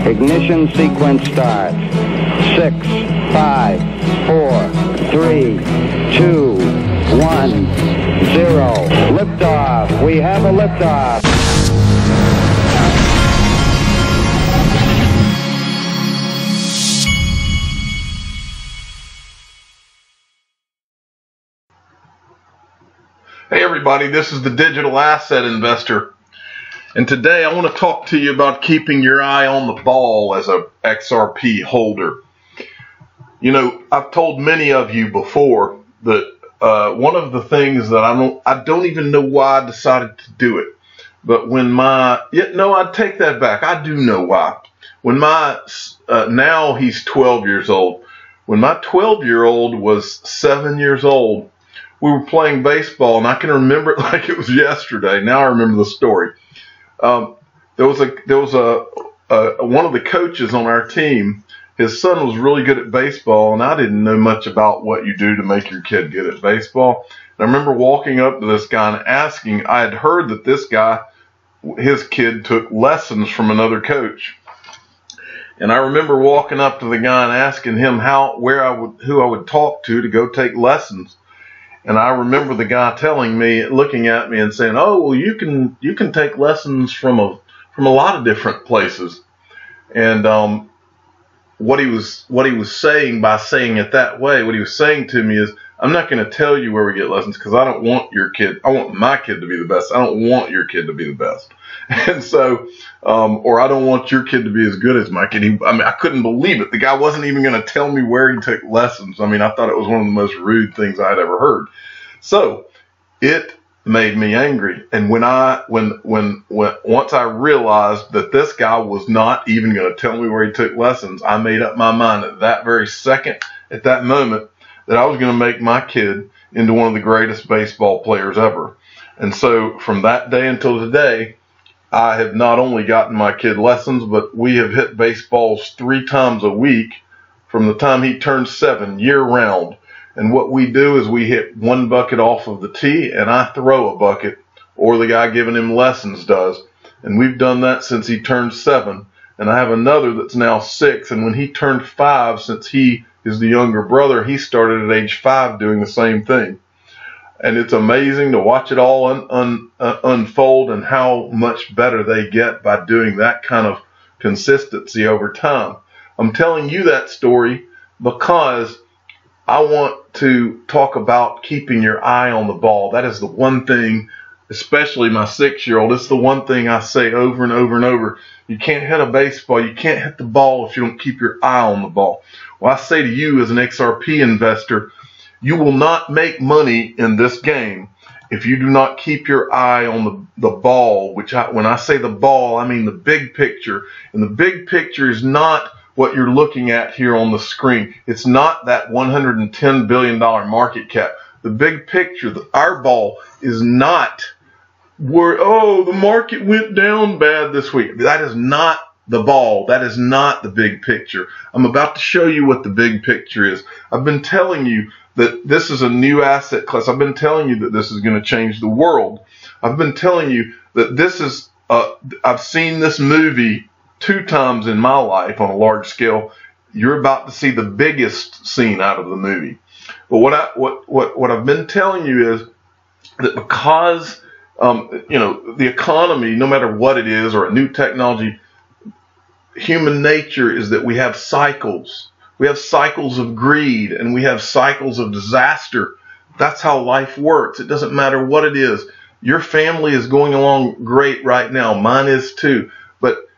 Ignition sequence start. 6, 5, 4, 3, 2, 1, 0. Liftoff. We have a liftoff. Hey everybody, this is the Digital Asset Investor, and today I want to talk to you about keeping your eye on the ball as a XRP holder. You know, I've told many of you before that one of the things that I don't even know why I decided to do it, but when I take that back. I do know why. When now he's 12 years old. When my 12-year-old was 7 years old, we were playing baseball, and I can remember it like it was yesterday. Now I remember the story. There was one of the coaches on our team. His son was really good at baseball, and I didn't know much about what you do to make your kid good at baseball. And I remember walking up to this guy and asking. I had heard that this guy, his kid, took lessons from another coach. And I remember walking up to the guy and asking him who I would talk to go take lessons. And I remember the guy telling me, looking at me and saying, "Oh, well, you can take lessons from a lot of different places." And what he was saying by saying it that way, what he was saying to me is, "I'm not going to tell you where we get lessons because I don't want your kid. I want my kid to be the best. I don't want your kid to be the best." And so, or I don't want your kid to be as good as my kid. I couldn't believe it. The guy wasn't even going to tell me where he took lessons. I mean, I thought it was one of the most rude things I had ever heard. So it made me angry. And once I realized that this guy was not even going to tell me where he took lessons, I made up my mind at that very second, at that moment, that I was going to make my kid into one of the greatest baseball players ever. And so from that day until today, I have not only gotten my kid lessons, but we have hit baseballs 3 times a week from the time he turned 7, year round. And what we do is we hit one bucket off of the tee, and I throw a bucket, or the guy giving him lessons does. And we've done that since he turned 7. And I have another that's now 6. And when he turned 5, since he is the younger brother, he started at age 5 doing the same thing. And it's amazing to watch it all unfold and how much better they get by doing that kind of consistency over time. I'm telling you that story because I want to talk about keeping your eye on the ball. That is the one thing, especially my 6-year-old, it's the one thing I say over and over and over. You can't hit a baseball. You can't hit the ball if you don't keep your eye on the ball. Well, I say to you as an XRP investor, you will not make money in this game if you do not keep your eye on the ball, when I say the ball, I mean the big picture. And the big picture is not what you're looking at here on the screen. It's not that $110 billion market cap. The big picture, our ball, is not where, oh, the market went down bad this week. That is not the ball. That is not the big picture. I'm about to show you what the big picture is. I've been telling you that this is a new asset class. I've been telling you that this is going to change the world. I've been telling you that this is, I've seen this movie 2 times in my life on a large scale. You're about to see the biggest scene out of the movie. But what I've been telling you is that because, the economy, no matter what it is, or a new technology, human nature is that we have cycles. We have cycles of greed, and we have cycles of disaster. That's how life works. It doesn't matter what it is. Your family is going along great right now. Mine is too. But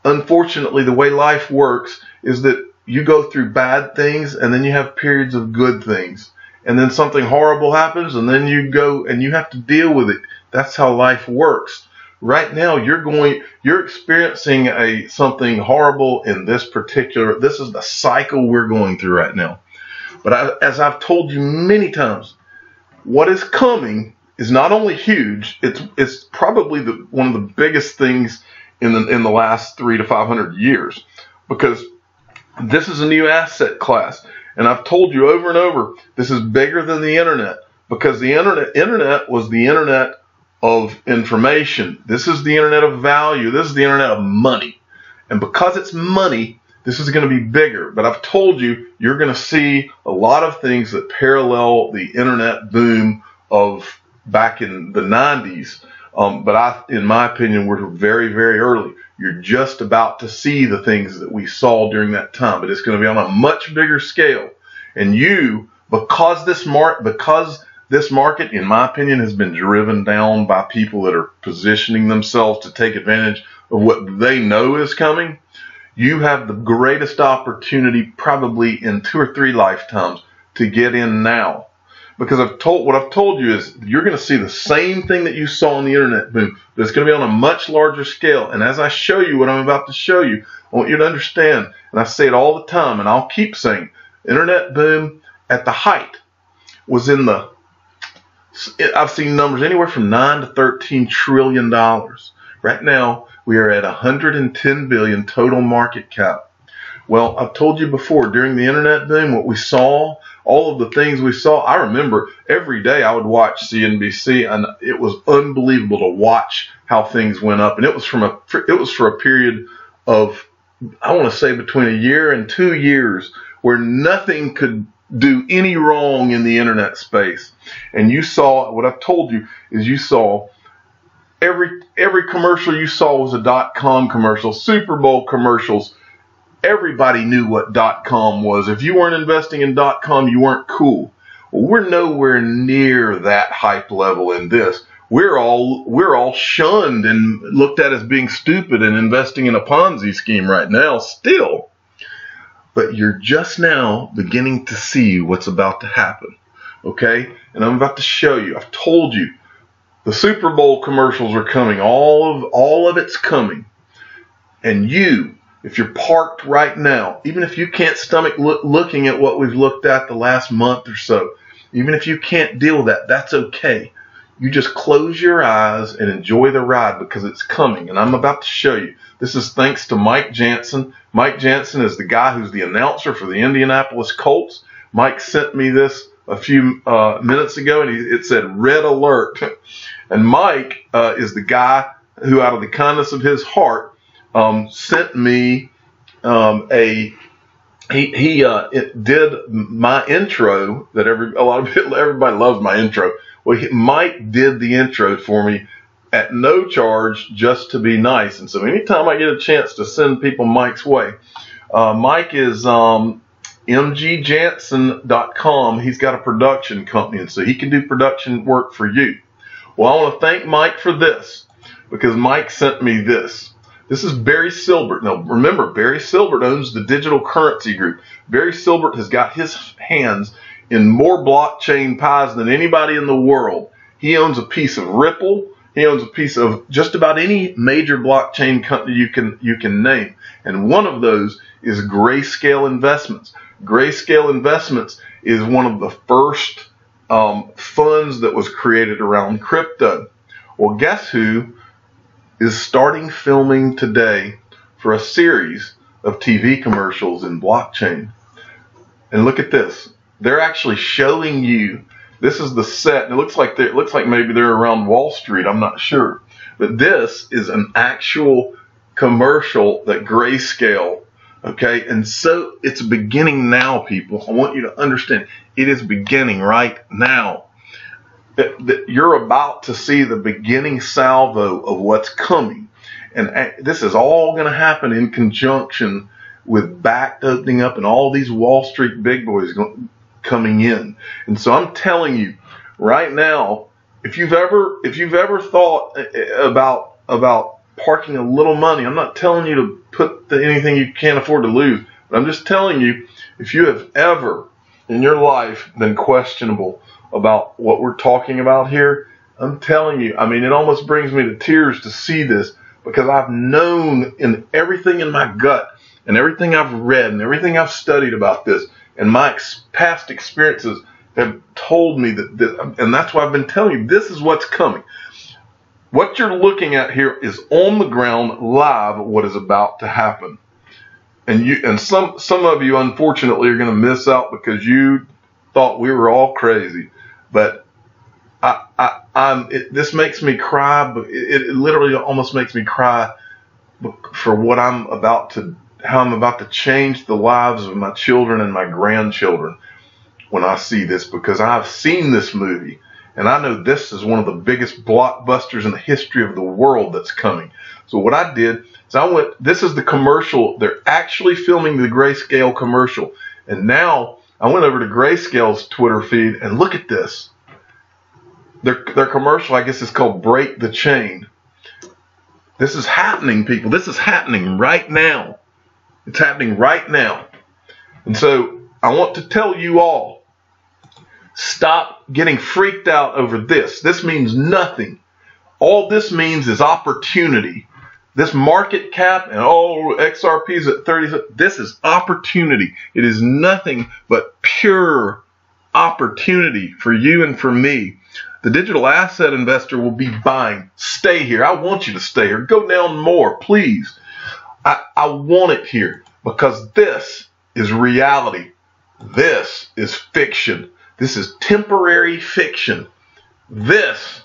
unfortunately, the way life works is that you go through bad things, and then you have periods of good things. And then something horrible happens, and then you go and you have to deal with it. That's how life works. Right now, you're experiencing something horrible in this is the cycle we're going through right now. But as I've told you many times, what is coming is not only huge, it's probably one of the biggest things in the last 300 to 500 years, because this is a new asset class. And I've told you over and over, this is bigger than the internet, because the internet was the internet of information. This is the internet of value. This is the internet of money. And because it's money, this is going to be bigger. But I've told you, you're going to see a lot of things that parallel the internet boom of back in the 90s. In my opinion, we're very, very early. You're just about to see the things that we saw during that time, but it's going to be on a much bigger scale. And because this market, in my opinion, has been driven down by people that are positioning themselves to take advantage of what they know is coming, you have the greatest opportunity probably in 2 or 3 lifetimes to get in now. Because what I've told you is you're going to see the same thing that you saw in the internet boom, but it's going to be on a much larger scale. And as I show you what I'm about to show you, I want you to understand, and I say it all the time, and I'll keep saying, internet boom at the height was I've seen numbers anywhere from $9 to $13 trillion. Right now, we are at 110 billion total market cap. Well, I've told you before, during the internet boom, what we saw, all of the things we saw, I remember every day I would watch CNBC, and it was unbelievable to watch how things went up. And it was for a period of, I want to say, between a year and 2 years, where nothing could do any wrong in the internet space. And you saw, what I've told you is you saw every commercial you saw was a .com commercial, Super Bowl commercials. Everybody knew what .com was. If you weren't investing in .com, you weren't cool. Well, we're nowhere near that hype level in this. We're all shunned and looked at as being stupid and investing in a Ponzi scheme right now still. But you're just now beginning to see what's about to happen. Okay? And I'm about to show you. I've told you. The Super Bowl commercials are coming. All of it's coming. And if you're parked right now, even if you can't stomach looking at what we've looked at the last month or so, even if you can't deal with that, that's okay. You just close your eyes and enjoy the ride because it's coming. And I'm about to show you. This is thanks to Mike Jansen. Mike Jansen is the guy who's the announcer for the Indianapolis Colts. Mike sent me this a few minutes ago, and it said red alert. And Mike is the guy who, out of the kindness of his heart, sent me it did my intro that everybody loves my intro. Well, Mike did the intro for me at no charge, just to be nice. And so anytime I get a chance to send people Mike's way, Mike is mgjansen.com. He's got a production company, and so he can do production work for you. Well, I want to thank Mike for this, because Mike sent me this. This is Barry Silbert. Now, remember, Barry Silbert owns the Digital Currency Group. Barry Silbert has got his hands in more blockchain pies than anybody in the world. He owns a piece of Ripple. He owns a piece of just about any major blockchain company you can name. And one of those is Grayscale Investments. Grayscale Investments is one of the first funds that was created around crypto. Well, guess who is starting filming today for a series of TV commercials in blockchain? And look at this. They're actually showing you, this is the set, and it looks like maybe they're around Wall Street, I'm not sure. But this is an actual commercial that Grayscale, okay? And so it's beginning now, people. I want you to understand, it is beginning right now. That you're about to see the beginning salvo of what's coming. And this is all going to happen in conjunction with BACT opening up and all these Wall Street big boys coming in. And so I'm telling you right now, if you've ever thought about parking a little money, I'm not telling you to put anything you can't afford to lose, but I'm just telling you, if you have ever in your life been questionable about what we're talking about here, I'm telling you, I mean, it almost brings me to tears to see this, because I've known in everything in my gut and everything I've read and everything I've studied about this, and my past experiences have told me that, and that's why I've been telling you, this is what's coming. What you're looking at here is on the ground live what is about to happen. And some of you, unfortunately, are going to miss out because you thought we were all crazy. But this makes me cry. It literally almost makes me cry for what I'm about to, how I'm about to change the lives of my children and my grandchildren when I see this, because I've seen this movie and I know this is one of the biggest blockbusters in the history of the world that's coming. So what I did is I went, this is the commercial. They're actually filming the Grayscale commercial. And now I went over to Grayscale's Twitter feed and look at this. Their commercial, I guess, is called Break the Chain. This is happening, people. This is happening right now. It's happening right now. And so I want to tell you all, stop getting freaked out over this. This means nothing. All this means is opportunity. This market cap and XRP is at 30. This is opportunity. It is nothing but pure opportunity for you and for me. The digital asset investor will be buying. Stay here. I want you to stay here. Go down more, please. I want it here because this is reality. This is fiction. This is temporary fiction. This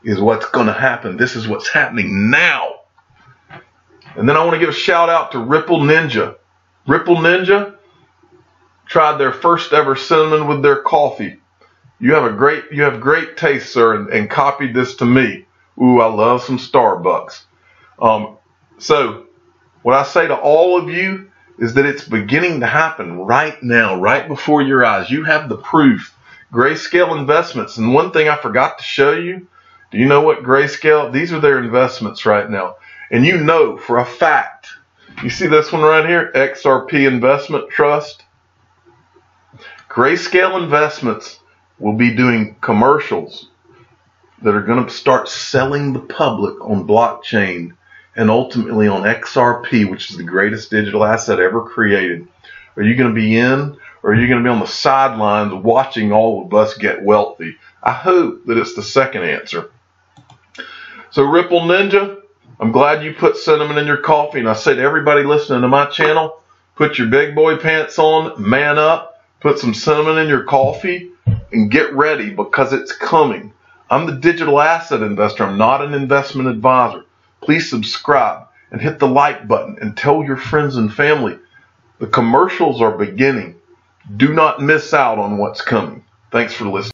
is what's going to happen. This is what's happening now. And then I want to give a shout out to Ripple Ninja. Ripple Ninja tried their first ever cinnamon with their coffee. You have great taste, sir, and copied this to me. Ooh, I love some Starbucks. So what I say to all of you is that it's beginning to happen right now, right before your eyes. You have the proof. Grayscale Investments. And one thing I forgot to show you, do you know what Grayscale, these are their investments right now. And you know for a fact, you see this one right here, XRP Investment Trust. Grayscale Investments will be doing commercials that are going to start selling the public on blockchain and ultimately on XRP, which is the greatest digital asset ever created. Are you going to be in, or are you going to be on the sidelines watching all of us get wealthy? I hope that it's the second answer. So Ripple Ninja, I'm glad you put cinnamon in your coffee. And I say to everybody listening to my channel, put your big boy pants on, man up, put some cinnamon in your coffee, and get ready because it's coming. I'm the digital asset investor. I'm not an investment advisor. Please subscribe and hit the like button and tell your friends and family. The commercials are beginning. Do not miss out on what's coming. Thanks for listening.